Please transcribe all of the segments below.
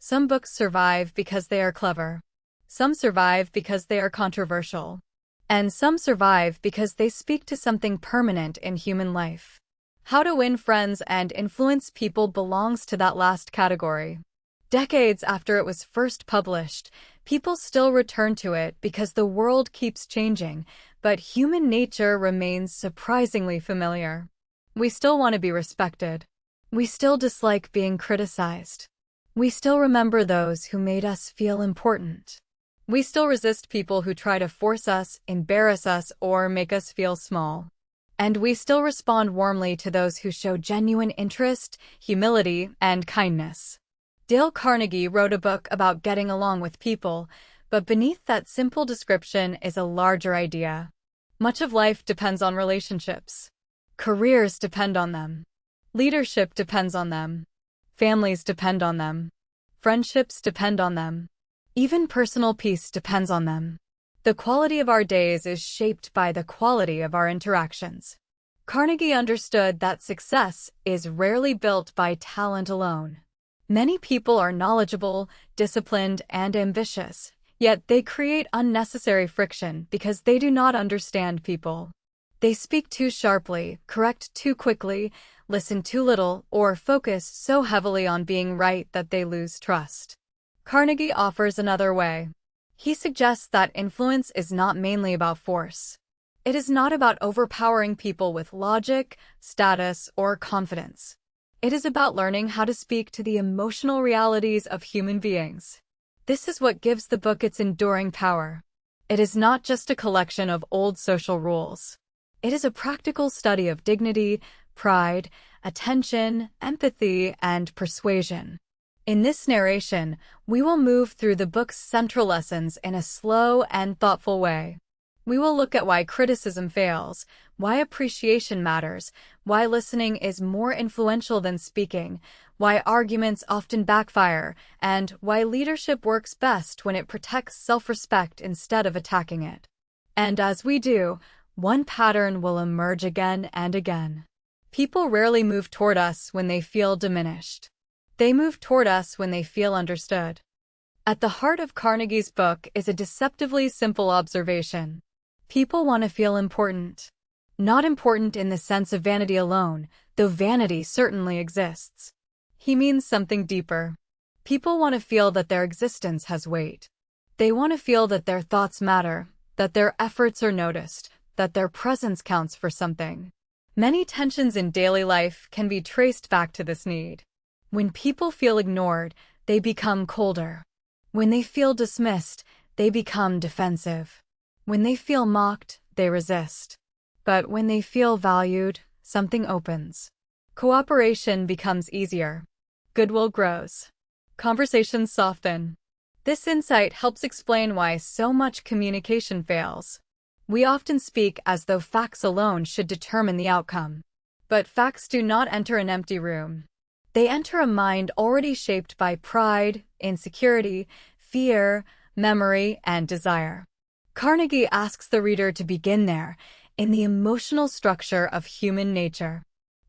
Some books survive because they are clever. Some survive because they are controversial. And some survive because they speak to something permanent in human life. How to Win Friends and Influence People belongs to that last category. Decades after it was first published, people still return to it because the world keeps changing, but human nature remains surprisingly familiar. We still want to be respected. We still dislike being criticized. We still remember those who made us feel important. We still resist people who try to force us, embarrass us, or make us feel small. And we still respond warmly to those who show genuine interest, humility, and kindness. Dale Carnegie wrote a book about getting along with people, but beneath that simple description is a larger idea. Much of life depends on relationships. Careers depend on them. Leadership depends on them. Families depend on them. Friendships depend on them. Even personal peace depends on them. The quality of our days is shaped by the quality of our interactions. Carnegie understood that success is rarely built by talent alone. Many people are knowledgeable, disciplined, and ambitious, yet they create unnecessary friction because they do not understand people. They speak too sharply, correct too quickly, listen too little, or focus so heavily on being right that they lose trust. Carnegie offers another way. He suggests that influence is not mainly about force. It is not about overpowering people with logic, status, or confidence. It is about learning how to speak to the emotional realities of human beings. This is what gives the book its enduring power. It is not just a collection of old social rules. It is a practical study of dignity, pride, attention, empathy, and persuasion. In this narration, we will move through the book's central lessons in a slow and thoughtful way. We will look at why criticism fails, why appreciation matters, why listening is more influential than speaking, why arguments often backfire, and why leadership works best when it protects self-respect instead of attacking it. And as we do, one pattern will emerge again and again. People rarely move toward us when they feel diminished. They move toward us when they feel understood. At the heart of Carnegie's book is a deceptively simple observation. People want to feel important. Not important in the sense of vanity alone, though vanity certainly exists. He means something deeper. People want to feel that their existence has weight. They want to feel that their thoughts matter, that their efforts are noticed, that their presence counts for something. Many tensions in daily life can be traced back to this need. When people feel ignored, they become colder. When they feel dismissed, they become defensive. When they feel mocked, they resist. But when they feel valued, something opens. Cooperation becomes easier. Goodwill grows. Conversations soften. This insight helps explain why so much communication fails. We often speak as though facts alone should determine the outcome. But facts do not enter an empty room. They enter a mind already shaped by pride, insecurity, fear, memory, and desire. Carnegie asks the reader to begin there, in the emotional structure of human nature.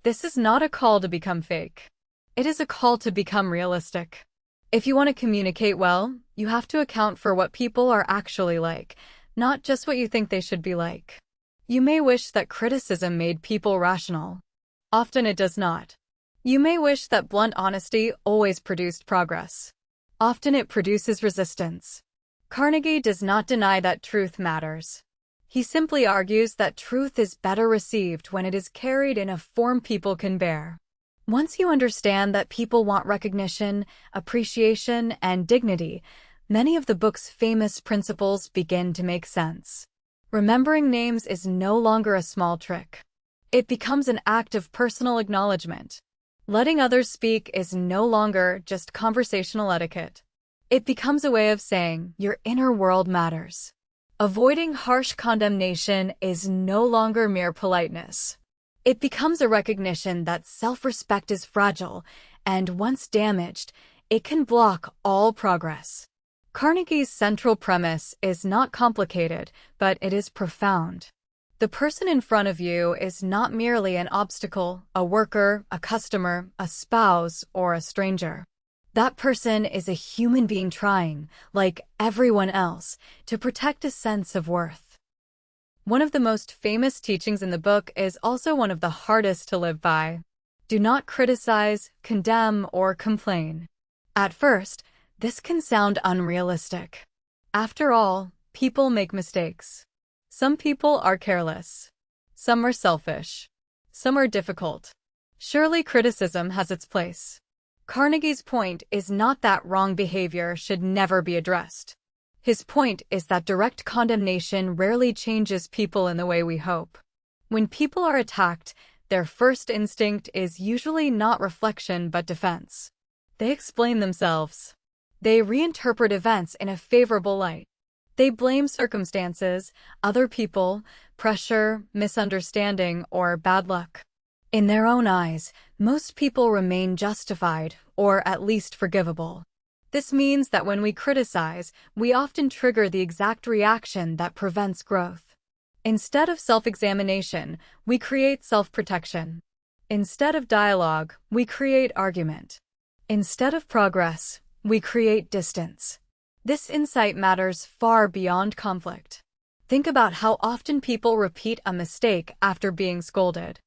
This is not a call to become fake. It is a call to become realistic. If you want to communicate well, you have to account for what people are actually like, not just what you think they should be like. You may wish that criticism made people rational. Often it does not. You may wish that blunt honesty always produced progress. Often it produces resistance. Carnegie does not deny that truth matters. He simply argues that truth is better received when it is carried in a form people can bear. Once you understand that people want recognition, appreciation, and dignity, many of the book's famous principles begin to make sense. Remembering names is no longer a small trick. It becomes an act of personal acknowledgement. Letting others speak is no longer just conversational etiquette. It becomes a way of saying, your inner world matters. Avoiding harsh condemnation is no longer mere politeness. It becomes a recognition that self-respect is fragile, and once damaged, it can block all progress. Carnegie's central premise is not complicated, but it is profound. The person in front of you is not merely an obstacle, a worker, a customer, a spouse, or a stranger. That person is a human being trying, like everyone else, to protect a sense of worth. One of the most famous teachings in the book is also one of the hardest to live by. Do not criticize, condemn, or complain. At first, this can sound unrealistic. After all, people make mistakes. Some people are careless. Some are selfish. Some are difficult. Surely criticism has its place. Carnegie's point is not that wrong behavior should never be addressed. His point is that direct condemnation rarely changes people in the way we hope. When people are attacked, their first instinct is usually not reflection but defense. They explain themselves. They reinterpret events in a favorable light. They blame circumstances, other people, pressure, misunderstanding, or bad luck. In their own eyes, most people remain justified, or at least forgivable. This means that when we criticize, we often trigger the exact reaction that prevents growth. Instead of self-examination, we create self-protection. Instead of dialogue, we create argument. Instead of progress, we create distance. This insight matters far beyond conflict. Think about how often people repeat a mistake after being scolded.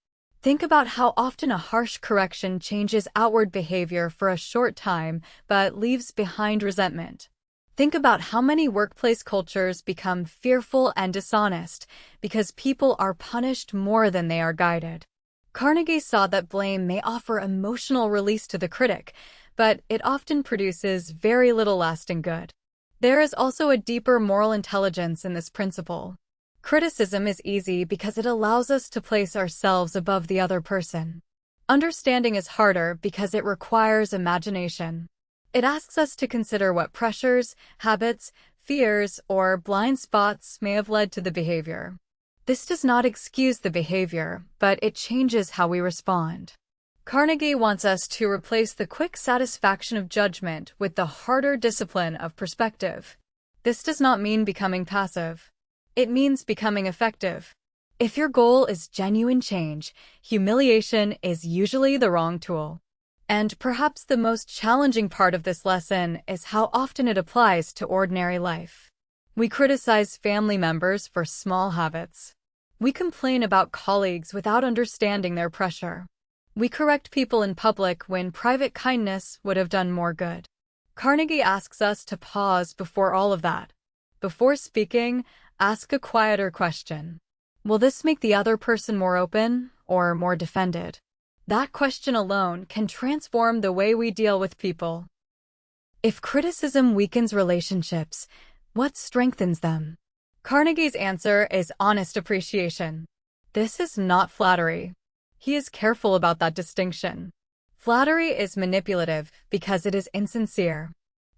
Think about how often a harsh correction changes outward behavior for a short time but leaves behind resentment. Think about how many workplace cultures become fearful and dishonest because people are punished more than they are guided. Carnegie saw that blame may offer emotional release to the critic, but it often produces very little lasting good. There is also a deeper moral intelligence in this principle. Criticism is easy because it allows us to place ourselves above the other person. Understanding is harder because it requires imagination. It asks us to consider what pressures, habits, fears, or blind spots may have led to the behavior. This does not excuse the behavior, but it changes how we respond. Carnegie wants us to replace the quick satisfaction of judgment with the harder discipline of perspective. This does not mean becoming passive. It means becoming effective. If your goal is genuine change, humiliation is usually the wrong tool. And perhaps the most challenging part of this lesson is how often it applies to ordinary life. We criticize family members for small habits. We complain about colleagues without understanding their pressure. We correct people in public when private kindness would have done more good. Carnegie asks us to pause before all of that. Before speaking, ask a quieter question. Will this make the other person more open or more defended? That question alone can transform the way we deal with people. If criticism weakens relationships, what strengthens them? Carnegie's answer is honest appreciation. This is not flattery. He is careful about that distinction. Flattery is manipulative because it is insincere.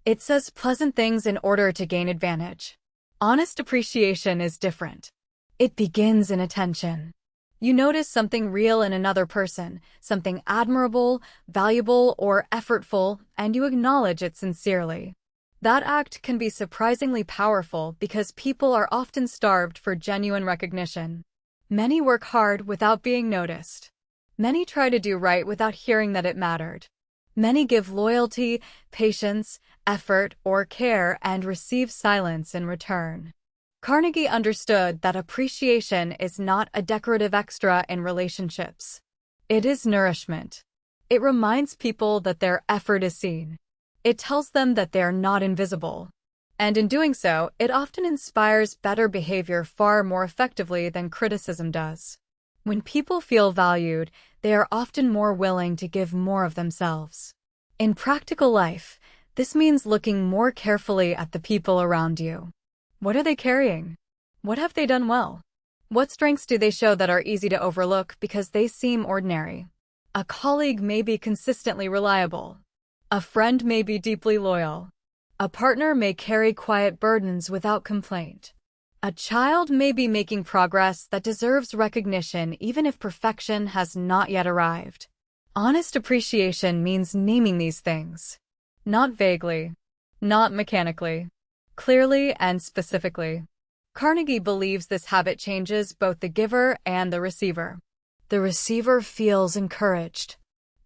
It says pleasant things in order to gain advantage. Honest appreciation is different. It begins in attention. You notice something real in another person, something admirable, valuable, or effortful, and you acknowledge it sincerely. That act can be surprisingly powerful because people are often starved for genuine recognition. Many work hard without being noticed. Many try to do right without hearing that it mattered. Many give loyalty, patience, effort, or care and receive silence in return. Carnegie understood that appreciation is not a decorative extra in relationships. It is nourishment. It reminds people that their effort is seen. It tells them that they are not invisible. And in doing so, it often inspires better behavior far more effectively than criticism does. When people feel valued, they are often more willing to give more of themselves. In practical life, this means looking more carefully at the people around you. What are they carrying? What have they done well? What strengths do they show that are easy to overlook because they seem ordinary? A colleague may be consistently reliable. A friend may be deeply loyal. A partner may carry quiet burdens without complaint. A child may be making progress that deserves recognition even if perfection has not yet arrived. Honest appreciation means naming these things. Not vaguely. Not mechanically. Clearly and specifically. Carnegie believes this habit changes both the giver and the receiver. The receiver feels encouraged.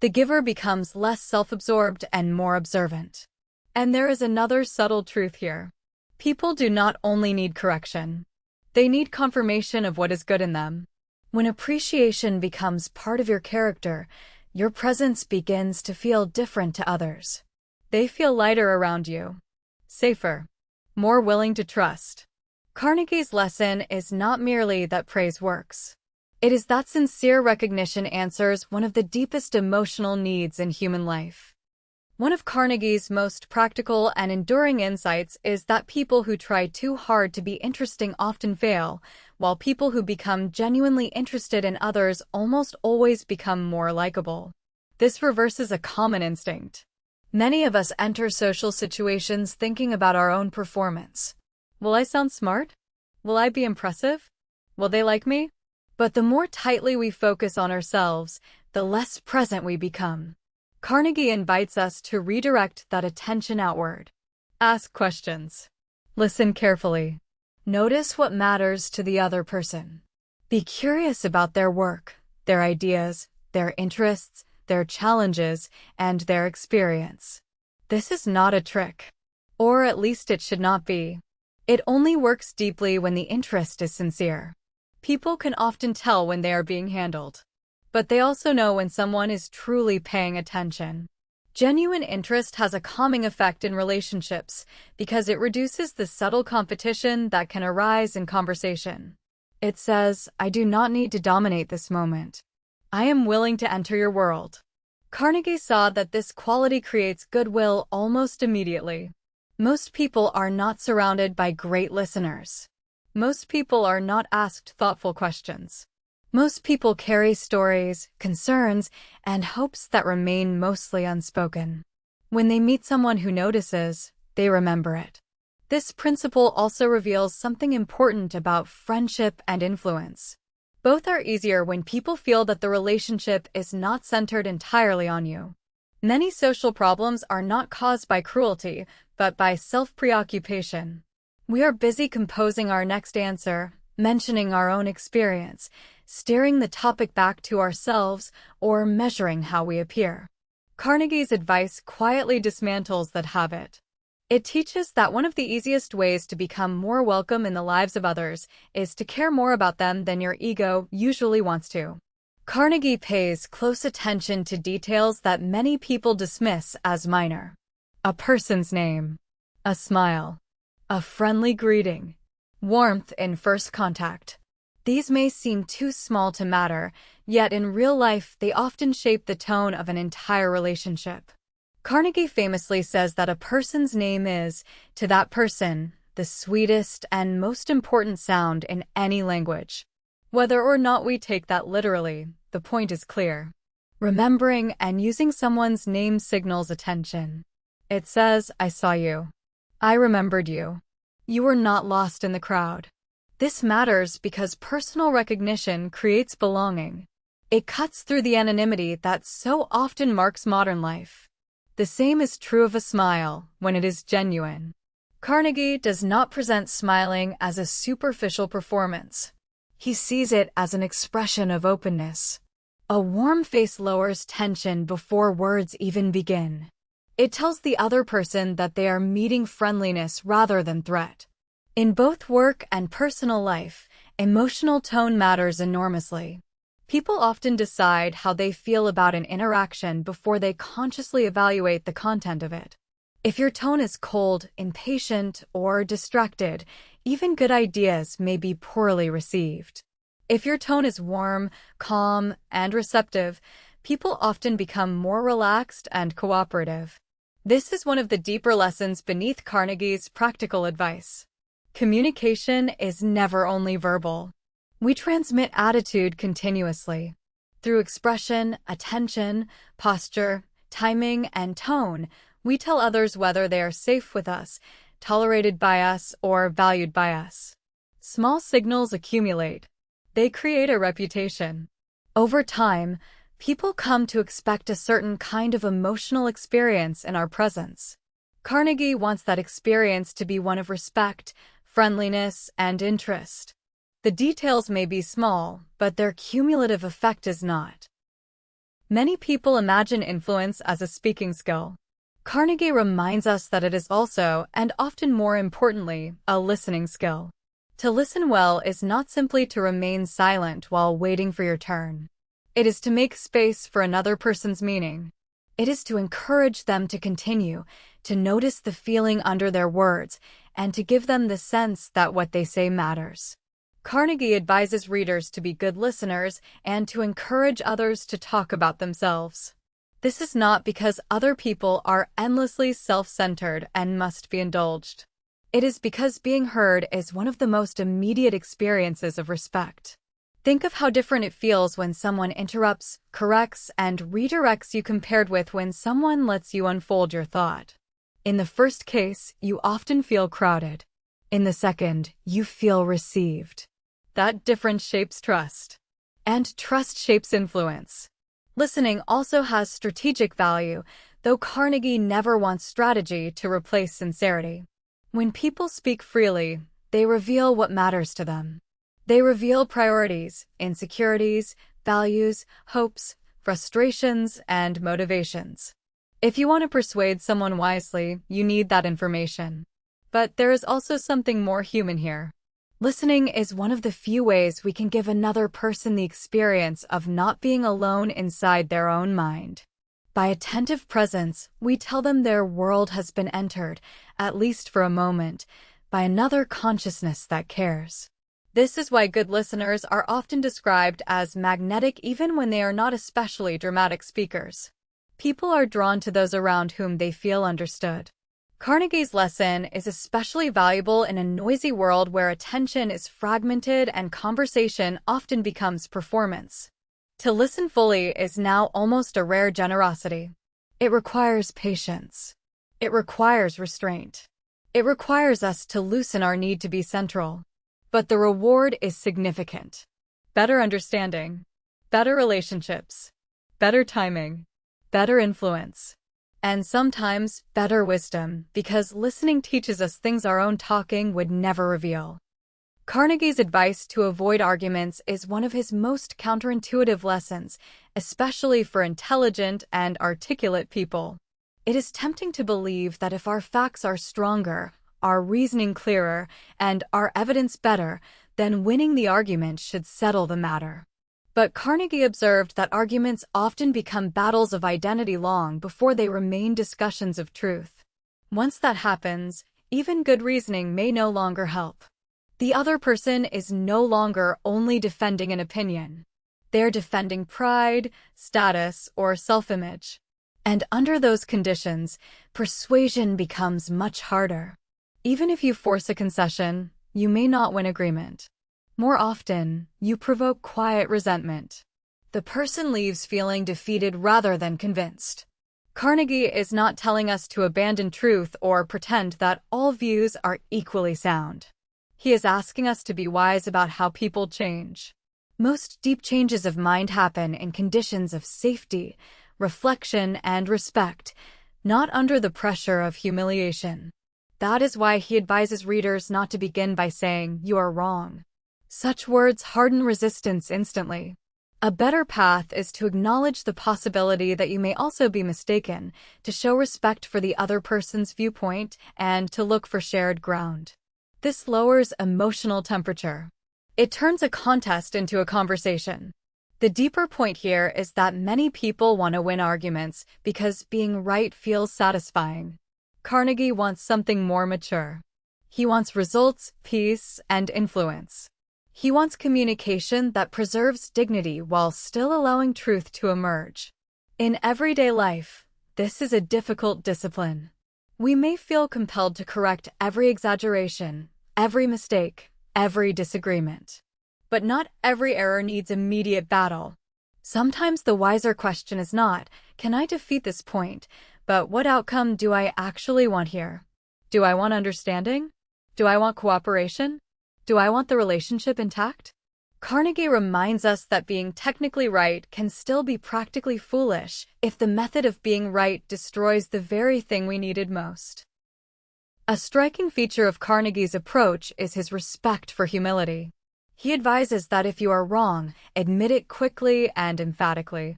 The giver becomes less self-absorbed and more observant. And there is another subtle truth here. People do not only need correction. They need confirmation of what is good in them. When appreciation becomes part of your character, your presence begins to feel different to others. They feel lighter around you, safer, more willing to trust. Carnegie's lesson is not merely that praise works. It is that sincere recognition answers one of the deepest emotional needs in human life. One of Carnegie's most practical and enduring insights is that people who try too hard to be interesting often fail, while people who become genuinely interested in others almost always become more likable. This reverses a common instinct. Many of us enter social situations thinking about our own performance. Will I sound smart? Will I be impressive? Will they like me? But the more tightly we focus on ourselves, the less present we become. Carnegie invites us to redirect that attention outward. Ask questions. Listen carefully. Notice what matters to the other person. Be curious about their work, their ideas, their interests, their challenges, and their experience. This is not a trick. Or at least it should not be. It only works deeply when the interest is sincere. People can often tell when they are being handled. But they also know when someone is truly paying attention. Genuine interest has a calming effect in relationships because it reduces the subtle competition that can arise in conversation. It says, I do not need to dominate this moment. I am willing to enter your world. Carnegie saw that this quality creates goodwill almost immediately. Most people are not surrounded by great listeners. Most people are not asked thoughtful questions. Most people carry stories, concerns, and hopes that remain mostly unspoken. When they meet someone who notices, they remember it. This principle also reveals something important about friendship and influence. Both are easier when people feel that the relationship is not centered entirely on you. Many social problems are not caused by cruelty, but by self-preoccupation. We are busy composing our next answer, mentioning our own experience, steering the topic back to ourselves, or measuring how we appear. Carnegie's advice quietly dismantles that habit. It teaches that one of the easiest ways to become more welcome in the lives of others is to care more about them than your ego usually wants to. Carnegie pays close attention to details that many people dismiss as minor. A person's name, a smile, a friendly greeting, warmth in first contact. These may seem too small to matter, yet in real life they often shape the tone of an entire relationship. Carnegie famously says that a person's name is, to that person, the sweetest and most important sound in any language. Whether or not we take that literally, the point is clear. Remembering and using someone's name signals attention. It says, I saw you. I remembered you. You were not lost in the crowd. This matters because personal recognition creates belonging. It cuts through the anonymity that so often marks modern life. The same is true of a smile when it is genuine. Carnegie does not present smiling as a superficial performance. He sees it as an expression of openness. A warm face lowers tension before words even begin. It tells the other person that they are meeting friendliness rather than threat. In both work and personal life, emotional tone matters enormously. People often decide how they feel about an interaction before they consciously evaluate the content of it. If your tone is cold, impatient, or distracted, even good ideas may be poorly received. If your tone is warm, calm, and receptive, people often become more relaxed and cooperative. This is one of the deeper lessons beneath Carnegie's practical advice. Communication is never only verbal. We transmit attitude continuously. Through expression, attention, posture, timing, and tone, we tell others whether they are safe with us, tolerated by us, or valued by us. Small signals accumulate. They create a reputation. Over time, people come to expect a certain kind of emotional experience in our presence. Carnegie wants that experience to be one of respect, friendliness, and interest. The details may be small, but their cumulative effect is not. Many people imagine influence as a speaking skill. Carnegie reminds us that it is also, and often more importantly, a listening skill. To listen well is not simply to remain silent while waiting for your turn. It is to make space for another person's meaning. It is to encourage them to continue, to notice the feeling under their words, and to give them the sense that what they say matters. Carnegie advises readers to be good listeners and to encourage others to talk about themselves. This is not because other people are endlessly self-centered and must be indulged. It is because being heard is one of the most immediate experiences of respect. Think of how different it feels when someone interrupts, corrects, and redirects you compared with when someone lets you unfold your thought. In the first case, you often feel crowded. In the second, you feel received. That difference shapes trust. And trust shapes influence. Listening also has strategic value, though Carnegie never wants strategy to replace sincerity. When people speak freely, they reveal what matters to them. They reveal priorities, insecurities, values, hopes, frustrations, and motivations. If you want to persuade someone wisely, you need that information. But there is also something more human here. Listening is one of the few ways we can give another person the experience of not being alone inside their own mind. By attentive presence, we tell them their world has been entered, at least for a moment, by another consciousness that cares. This is why good listeners are often described as magnetic even when they are not especially dramatic speakers. People are drawn to those around whom they feel understood. Carnegie's lesson is especially valuable in a noisy world where attention is fragmented and conversation often becomes performance. To listen fully is now almost a rare generosity. It requires patience. It requires restraint. It requires us to loosen our need to be central. But the reward is significant. Better understanding, better relationships, better timing, better influence, and sometimes better wisdom, because listening teaches us things our own talking would never reveal. Carnegie's advice to avoid arguments is one of his most counterintuitive lessons, especially for intelligent and articulate people. It is tempting to believe that if our facts are stronger, our reasoning clearer, and our evidence better, then winning the argument should settle the matter. But Carnegie observed that arguments often become battles of identity long before they remain discussions of truth. Once that happens, even good reasoning may no longer help. The other person is no longer only defending an opinion. They're defending pride, status, or self-image. And under those conditions, persuasion becomes much harder. Even if you force a concession, you may not win agreement. More often, you provoke quiet resentment. The person leaves feeling defeated rather than convinced. Carnegie is not telling us to abandon truth or pretend that all views are equally sound. He is asking us to be wise about how people change. Most deep changes of mind happen in conditions of safety, reflection, and respect, not under the pressure of humiliation. That is why he advises readers not to begin by saying, "You are wrong." Such words harden resistance instantly. A better path is to acknowledge the possibility that you may also be mistaken, to show respect for the other person's viewpoint, and to look for shared ground. This lowers emotional temperature. It turns a contest into a conversation. The deeper point here is that many people want to win arguments because being right feels satisfying. Carnegie wants something more mature. He wants results, peace, and influence. He wants communication that preserves dignity while still allowing truth to emerge. In everyday life, this is a difficult discipline. We may feel compelled to correct every exaggeration, every mistake, every disagreement. But not every error needs immediate battle. Sometimes the wiser question is not, "Can I defeat this point?" but "What outcome do I actually want here? Do I want understanding? Do I want cooperation? Do I want the relationship intact?" Carnegie reminds us that being technically right can still be practically foolish if the method of being right destroys the very thing we needed most. A striking feature of Carnegie's approach is his respect for humility. He advises that if you are wrong, admit it quickly and emphatically.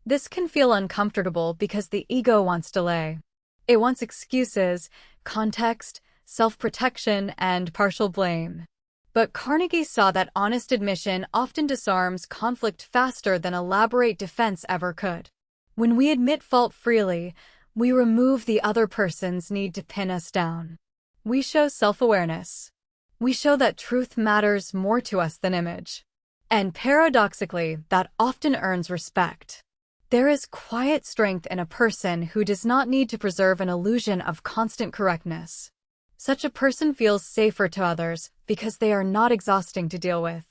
This can feel uncomfortable because the ego wants delay. It wants excuses, context, self-protection, and partial blame. But Carnegie saw that honest admission often disarms conflict faster than elaborate defense ever could. When we admit fault freely, we remove the other person's need to pin us down. We show self-awareness. We show that truth matters more to us than image. And paradoxically, that often earns respect. There is quiet strength in a person who does not need to preserve an illusion of constant correctness. Such a person feels safer to others because they are not exhausting to deal with.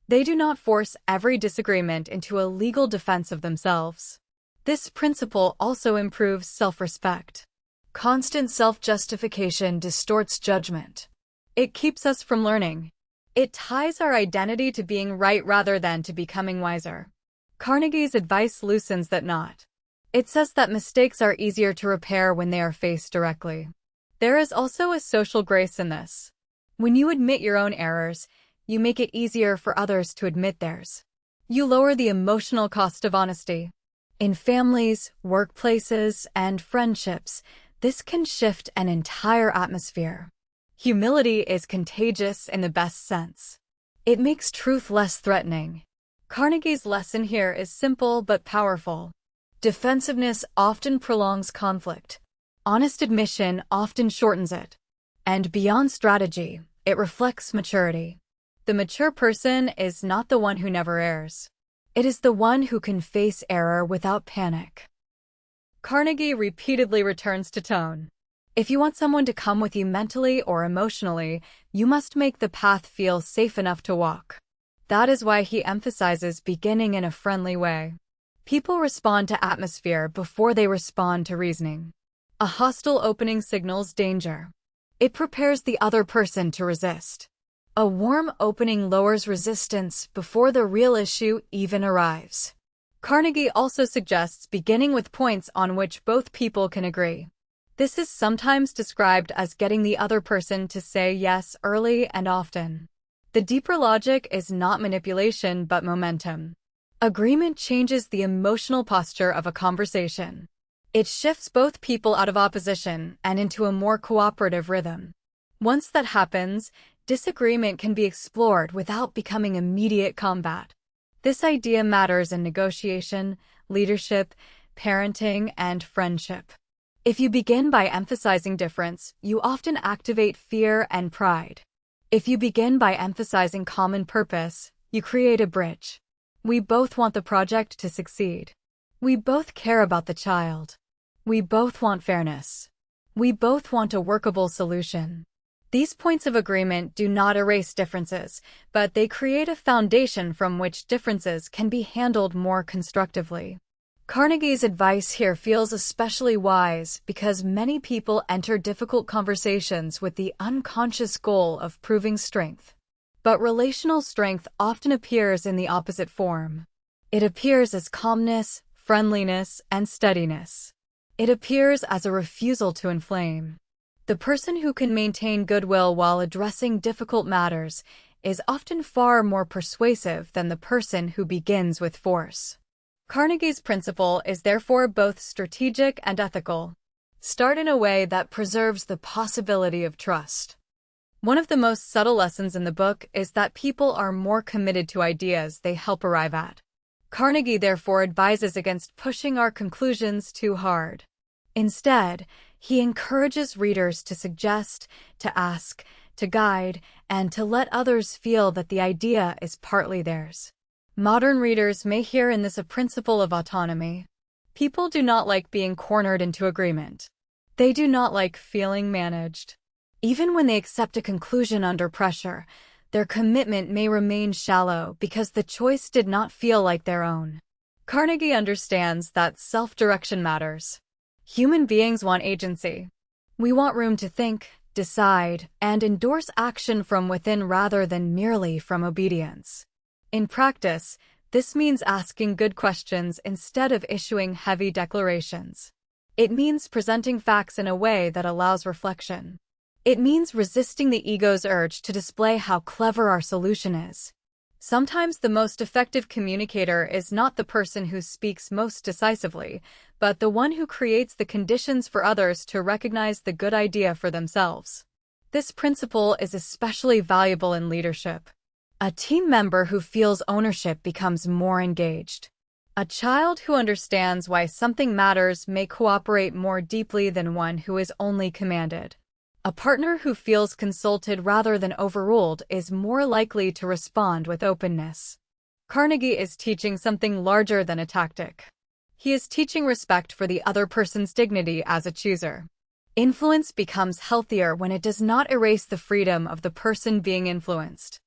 They do not force every disagreement into a legal defense of themselves. This principle also improves self-respect. Constant self-justification distorts judgment. It keeps us from learning. It ties our identity to being right rather than to becoming wiser. Carnegie's advice loosens that knot. It says that mistakes are easier to repair when they are faced directly. There is also a social grace in this. When you admit your own errors, you make it easier for others to admit theirs. You lower the emotional cost of honesty. In families, workplaces, and friendships, this can shift an entire atmosphere. Humility is contagious in the best sense. It makes truth less threatening. Carnegie's lesson here is simple but powerful. Defensiveness often prolongs conflict. Honest admission often shortens it. And beyond strategy, it reflects maturity. The mature person is not the one who never errs. It is the one who can face error without panic. Carnegie repeatedly returns to tone. If you want someone to come with you mentally or emotionally, you must make the path feel safe enough to walk. That is why he emphasizes beginning in a friendly way. People respond to atmosphere before they respond to reasoning. A hostile opening signals danger. It prepares the other person to resist. A warm opening lowers resistance before the real issue even arrives. Carnegie also suggests beginning with points on which both people can agree. This is sometimes described as getting the other person to say yes early and often. The deeper logic is not manipulation but momentum. Agreement changes the emotional posture of a conversation. It shifts both people out of opposition and into a more cooperative rhythm. Once that happens, disagreement can be explored without becoming immediate combat. This idea matters in negotiation, leadership, parenting, and friendship. If you begin by emphasizing difference, you often activate fear and pride. If you begin by emphasizing common purpose, you create a bridge. We both want the project to succeed. We both care about the child. We both want fairness. We both want a workable solution. These points of agreement do not erase differences, but they create a foundation from which differences can be handled more constructively. Carnegie's advice here feels especially wise because many people enter difficult conversations with the unconscious goal of proving strength. But relational strength often appears in the opposite form. It appears as calmness, friendliness, and steadiness. It appears as a refusal to inflame. The person who can maintain goodwill while addressing difficult matters is often far more persuasive than the person who begins with force. Carnegie's principle is therefore both strategic and ethical. Start in a way that preserves the possibility of trust. One of the most subtle lessons in the book is that people are more committed to ideas they help arrive at. Carnegie therefore advises against pushing our conclusions too hard. Instead, he encourages readers to suggest, to ask, to guide, and to let others feel that the idea is partly theirs. Modern readers may hear in this a principle of autonomy. People do not like being cornered into agreement. They do not like feeling managed. Even when they accept a conclusion under pressure, their commitment may remain shallow because the choice did not feel like their own. Carnegie understands that self-direction matters. Human beings want agency. We want room to think, decide, and endorse action from within rather than merely from obedience. In practice, this means asking good questions instead of issuing heavy declarations. It means presenting facts in a way that allows reflection. It means resisting the ego's urge to display how clever our solution is. Sometimes the most effective communicator is not the person who speaks most decisively, but the one who creates the conditions for others to recognize the good idea for themselves. This principle is especially valuable in leadership. A team member who feels ownership becomes more engaged. A child who understands why something matters may cooperate more deeply than one who is only commanded. A partner who feels consulted rather than overruled is more likely to respond with openness. Carnegie is teaching something larger than a tactic. He is teaching respect for the other person's dignity as a chooser. Influence becomes healthier when it does not erase the freedom of the person being influenced.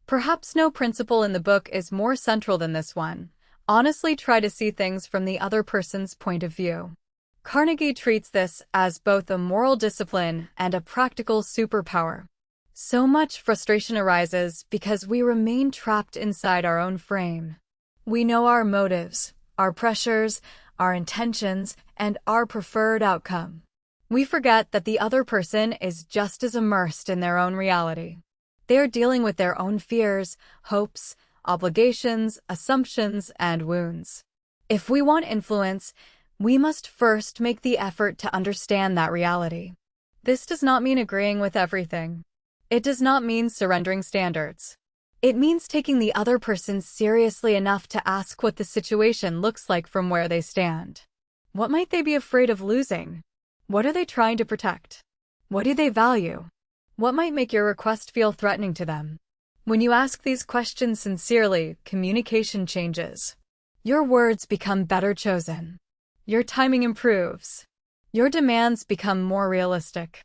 Perhaps no principle in the book is more central than this one. Honestly, try to see things from the other person's point of view. Carnegie treats this as both a moral discipline and a practical superpower. So much frustration arises because we remain trapped inside our own frame. We know our motives, our pressures, our intentions, and our preferred outcome. We forget that the other person is just as immersed in their own reality. They are dealing with their own fears, hopes, obligations, assumptions, and wounds. If we want influence, we must first make the effort to understand that reality. This does not mean agreeing with everything. It does not mean surrendering standards. It means taking the other person seriously enough to ask what the situation looks like from where they stand. What might they be afraid of losing? What are they trying to protect? What do they value? What might make your request feel threatening to them? When you ask these questions sincerely, communication changes. Your words become better chosen. Your timing improves. Your demands become more realistic.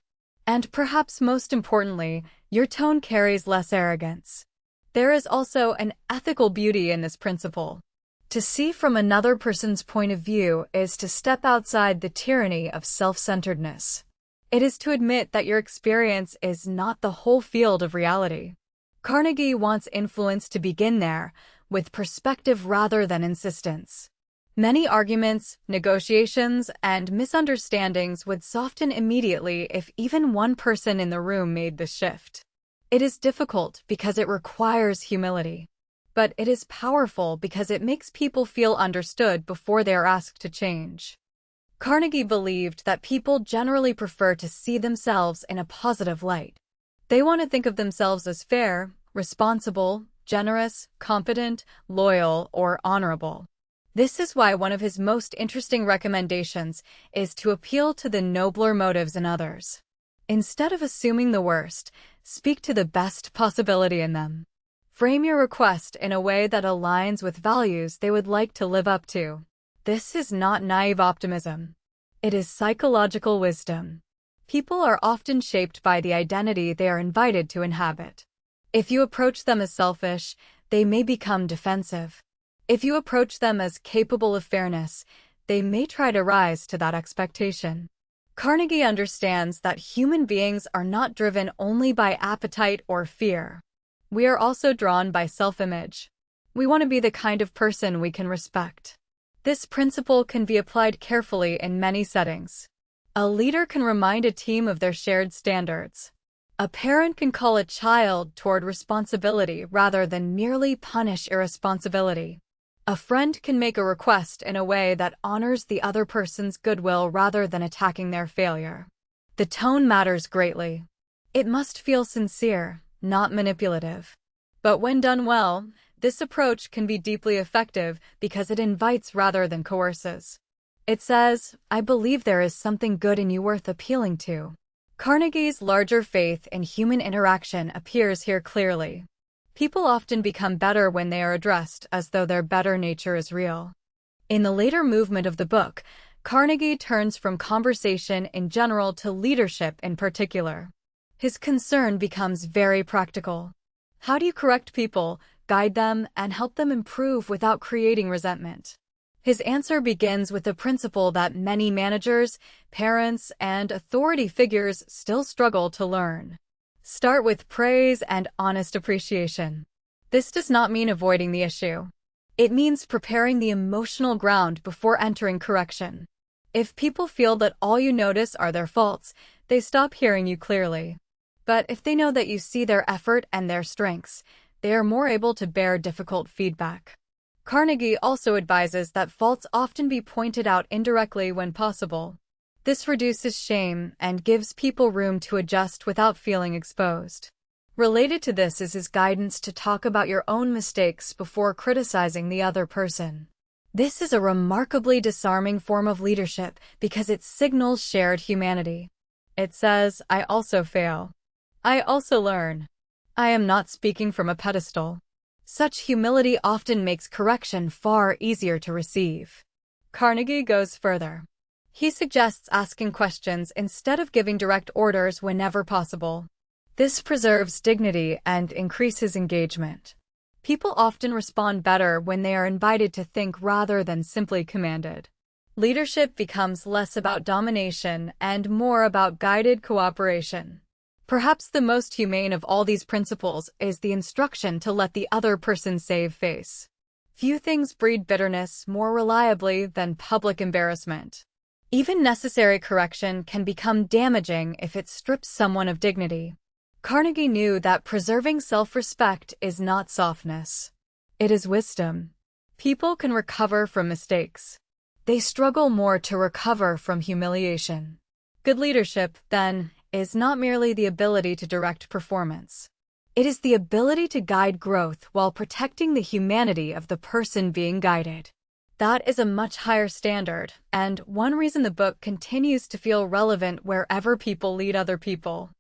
And perhaps most importantly, your tone carries less arrogance. There is also an ethical beauty in this principle. To see from another person's point of view is to step outside the tyranny of self-centeredness. It is to admit that your experience is not the whole field of reality. Carnegie wants influence to begin there, with perspective rather than insistence. Many arguments, negotiations, and misunderstandings would soften immediately if even one person in the room made the shift. It is difficult because it requires humility. But it is powerful because it makes people feel understood before they are asked to change. Carnegie believed that people generally prefer to see themselves in a positive light. They want to think of themselves as fair, responsible, generous, competent, loyal, or honorable. This is why one of his most interesting recommendations is to appeal to the nobler motives in others. Instead of assuming the worst, speak to the best possibility in them. Frame your request in a way that aligns with values they would like to live up to. This is not naive optimism. It is psychological wisdom. People are often shaped by the identity they are invited to inhabit. If you approach them as selfish, they may become defensive. If you approach them as capable of fairness, they may try to rise to that expectation. Carnegie understands that human beings are not driven only by appetite or fear. We are also drawn by self-image. We want to be the kind of person we can respect. This principle can be applied carefully in many settings. A leader can remind a team of their shared standards. A parent can call a child toward responsibility rather than merely punish irresponsibility. A friend can make a request in a way that honors the other person's goodwill rather than attacking their failure. The tone matters greatly. It must feel sincere, not manipulative. But when done well, this approach can be deeply effective because it invites rather than coerces. It says, "I believe there is something good in you worth appealing to." Carnegie's larger faith in human interaction appears here clearly. People often become better when they are addressed as though their better nature is real. In the later movement of the book, Carnegie turns from conversation in general to leadership in particular. His concern becomes very practical. How do you correct people, guide them, and help them improve without creating resentment? His answer begins with the principle that many managers, parents, and authority figures still struggle to learn. Start with praise and honest appreciation. This does not mean avoiding the issue. It means preparing the emotional ground before entering correction. If people feel that all you notice are their faults, they stop hearing you clearly. But if they know that you see their effort and their strengths, they are more able to bear difficult feedback. Carnegie also advises that faults often be pointed out indirectly when possible. This reduces shame and gives people room to adjust without feeling exposed. Related to this is his guidance to talk about your own mistakes before criticizing the other person. This is a remarkably disarming form of leadership because it signals shared humanity. It says, I also fail. I also learn. I am not speaking from a pedestal. Such humility often makes correction far easier to receive. Carnegie goes further. He suggests asking questions instead of giving direct orders whenever possible. This preserves dignity and increases engagement. People often respond better when they are invited to think rather than simply commanded. Leadership becomes less about domination and more about guided cooperation. Perhaps the most humane of all these principles is the instruction to let the other person save face. Few things breed bitterness more reliably than public embarrassment. Even necessary correction can become damaging if it strips someone of dignity. Carnegie knew that preserving self-respect is not softness. It is wisdom. People can recover from mistakes. They struggle more to recover from humiliation. Good leadership, then, is not merely the ability to direct performance. It is the ability to guide growth while protecting the humanity of the person being guided. That is a much higher standard, and one reason the book continues to feel relevant wherever people lead other people.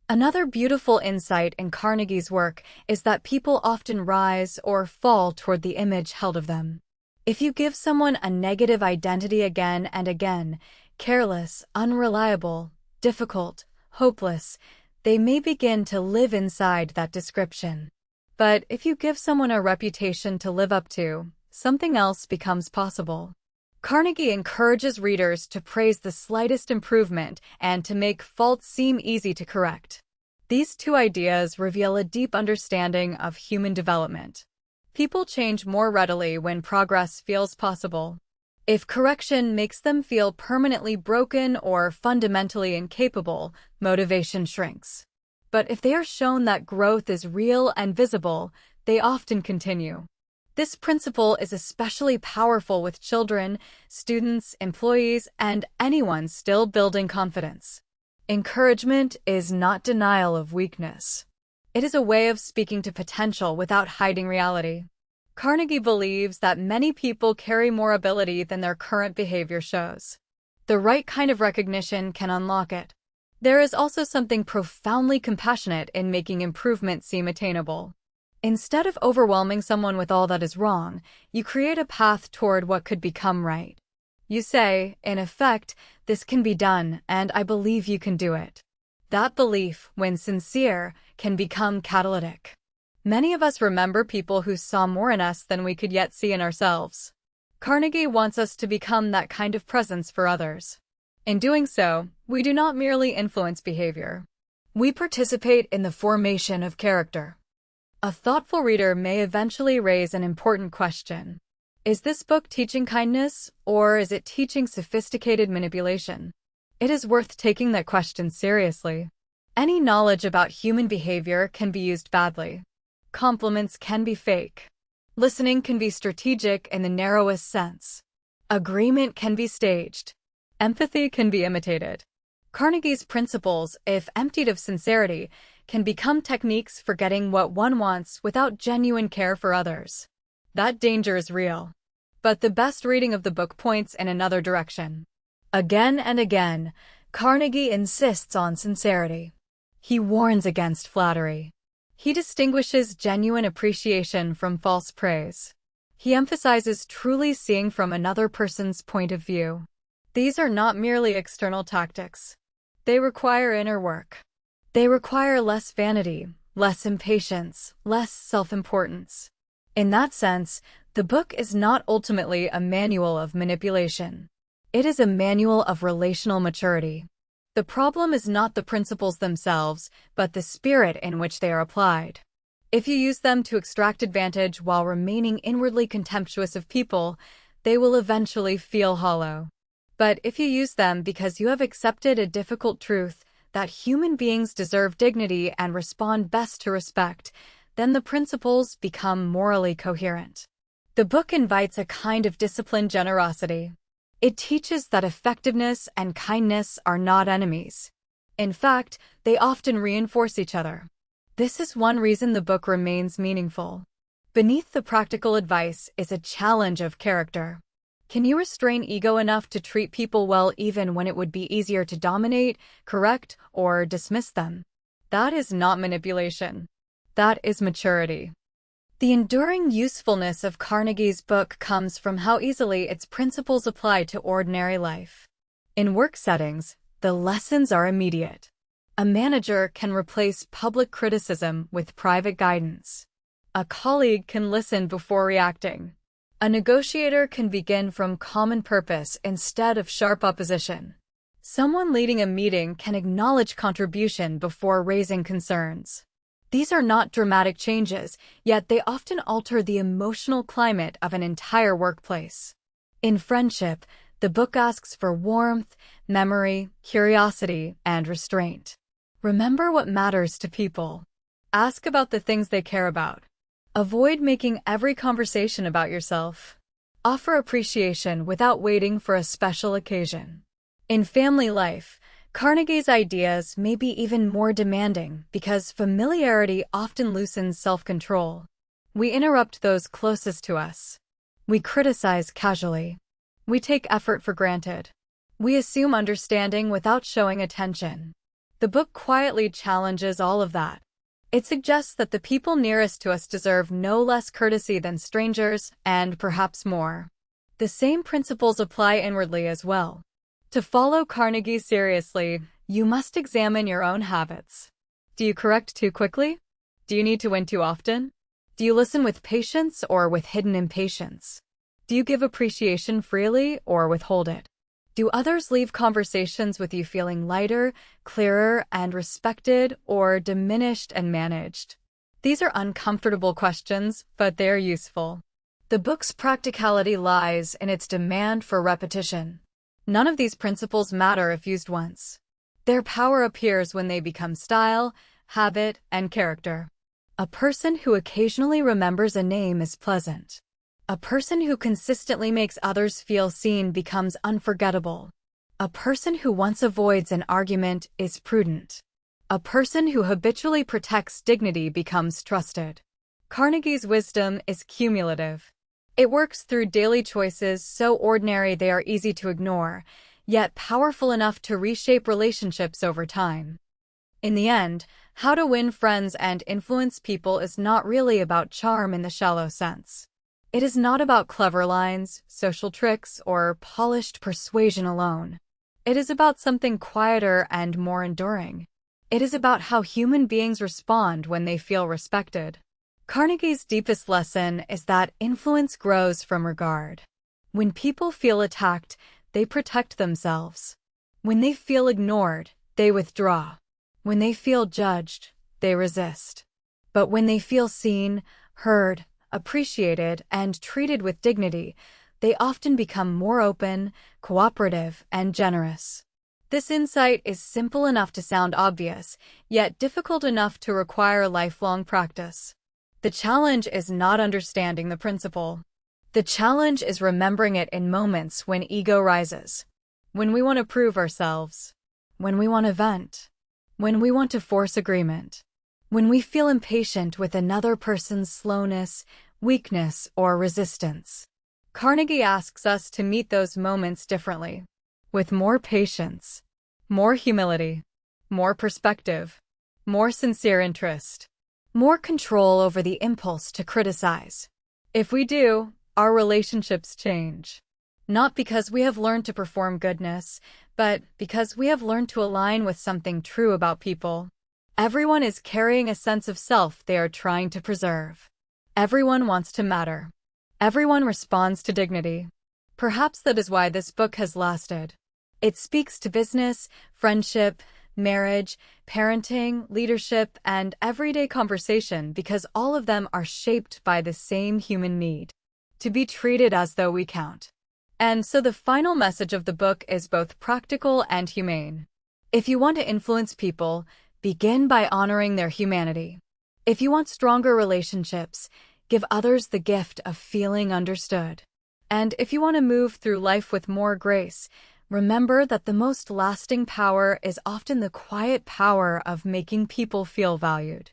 Another beautiful insight in Carnegie's work is that people often rise or fall toward the image held of them. If you give someone a negative identity again and again, careless, unreliable, difficult, hopeless, they may begin to live inside that description. But if you give someone a reputation to live up to, something else becomes possible. Carnegie encourages readers to praise the slightest improvement and to make faults seem easy to correct. These two ideas reveal a deep understanding of human development. People change more readily when progress feels possible. If correction makes them feel permanently broken or fundamentally incapable, motivation shrinks. But if they are shown that growth is real and visible, they often continue. This principle is especially powerful with children, students, employees, and anyone still building confidence. Encouragement is not denial of weakness. It is a way of speaking to potential without hiding reality. Carnegie believes that many people carry more ability than their current behavior shows. The right kind of recognition can unlock it. There is also something profoundly compassionate in making improvement seem attainable. Instead of overwhelming someone with all that is wrong, you create a path toward what could become right. You say, in effect, this can be done, and I believe you can do it. That belief, when sincere, can become catalytic. Many of us remember people who saw more in us than we could yet see in ourselves. Carnegie wants us to become that kind of presence for others. In doing so, we do not merely influence behavior. We participate in the formation of character. A thoughtful reader may eventually raise an important question. Is this book teaching kindness, or is it teaching sophisticated manipulation? It is worth taking that question seriously. Any knowledge about human behavior can be used badly. Compliments can be fake. Listening can be strategic in the narrowest sense. Agreement can be staged. Empathy can be imitated. Carnegie's principles, if emptied of sincerity, can become techniques for getting what one wants without genuine care for others. That danger is real. But the best reading of the book points in another direction. Again and again, Carnegie insists on sincerity. He warns against flattery. He distinguishes genuine appreciation from false praise. He emphasizes truly seeing from another person's point of view. These are not merely external tactics. They require inner work. They require less vanity, less impatience, less self-importance. In that sense, the book is not ultimately a manual of manipulation. It is a manual of relational maturity. The problem is not the principles themselves, but the spirit in which they are applied. If you use them to extract advantage while remaining inwardly contemptuous of people, they will eventually feel hollow. But if you use them because you have accepted a difficult truth, that human beings deserve dignity and respond best to respect, then the principles become morally coherent. The book invites a kind of disciplined generosity. It teaches that effectiveness and kindness are not enemies. In fact, they often reinforce each other. This is one reason the book remains meaningful. Beneath the practical advice is a challenge of character. Can you restrain ego enough to treat people well even when it would be easier to dominate, correct, or dismiss them? That is not manipulation. That is maturity. The enduring usefulness of Carnegie's book comes from how easily its principles apply to ordinary life. In work settings, the lessons are immediate. A manager can replace public criticism with private guidance. A colleague can listen before reacting. A negotiator can begin from common purpose instead of sharp opposition. Someone leading a meeting can acknowledge contribution before raising concerns. These are not dramatic changes, yet they often alter the emotional climate of an entire workplace. In friendship, the book asks for warmth, memory, curiosity, and restraint. Remember what matters to people. Ask about the things they care about. Avoid making every conversation about yourself. Offer appreciation without waiting for a special occasion. In family life, Carnegie's ideas may be even more demanding because familiarity often loosens self-control. We interrupt those closest to us. We criticize casually. We take effort for granted. We assume understanding without showing attention. The book quietly challenges all of that. It suggests that the people nearest to us deserve no less courtesy than strangers, and perhaps more. The same principles apply inwardly as well. To follow Carnegie seriously, you must examine your own habits. Do you correct too quickly? Do you need to win too often? Do you listen with patience or with hidden impatience? Do you give appreciation freely or withhold it? Do others leave conversations with you feeling lighter, clearer, and respected, or diminished and managed? These are uncomfortable questions, but they are useful. The book's practicality lies in its demand for repetition. None of these principles matter if used once. Their power appears when they become style, habit, and character. A person who occasionally remembers a name is pleasant. A person who consistently makes others feel seen becomes unforgettable. A person who once avoids an argument is prudent. A person who habitually protects dignity becomes trusted. Carnegie's wisdom is cumulative. It works through daily choices so ordinary they are easy to ignore, yet powerful enough to reshape relationships over time. In the end, how to win friends and influence people is not really about charm in the shallow sense. It is not about clever lines, social tricks, or polished persuasion alone. It is about something quieter and more enduring. It is about how human beings respond when they feel respected. Carnegie's deepest lesson is that influence grows from regard. When people feel attacked, they protect themselves. When they feel ignored, they withdraw. When they feel judged, they resist. But when they feel seen, heard, appreciated, and treated with dignity, they often become more open, cooperative, and generous. This insight is simple enough to sound obvious, yet difficult enough to require lifelong practice. The challenge is not understanding the principle. The challenge is remembering it in moments when ego rises, when we want to prove ourselves, when we want to vent, when we want to force agreement, when we feel impatient with another person's slowness, weakness, or resistance. Carnegie asks us to meet those moments differently, with more patience, more humility, more perspective, more sincere interest, more control over the impulse to criticize. If we do, our relationships change. Not because we have learned to perform goodness, but because we have learned to align with something true about people. Everyone is carrying a sense of self they are trying to preserve. Everyone wants to matter. Everyone responds to dignity. Perhaps that is why this book has lasted. It speaks to business, friendship, marriage, parenting, leadership, and everyday conversation because all of them are shaped by the same human need: to be treated as though we count. And so the final message of the book is both practical and humane. If you want to influence people, begin by honoring their humanity. If you want stronger relationships, give others the gift of feeling understood. And if you want to move through life with more grace, remember that the most lasting power is often the quiet power of making people feel valued.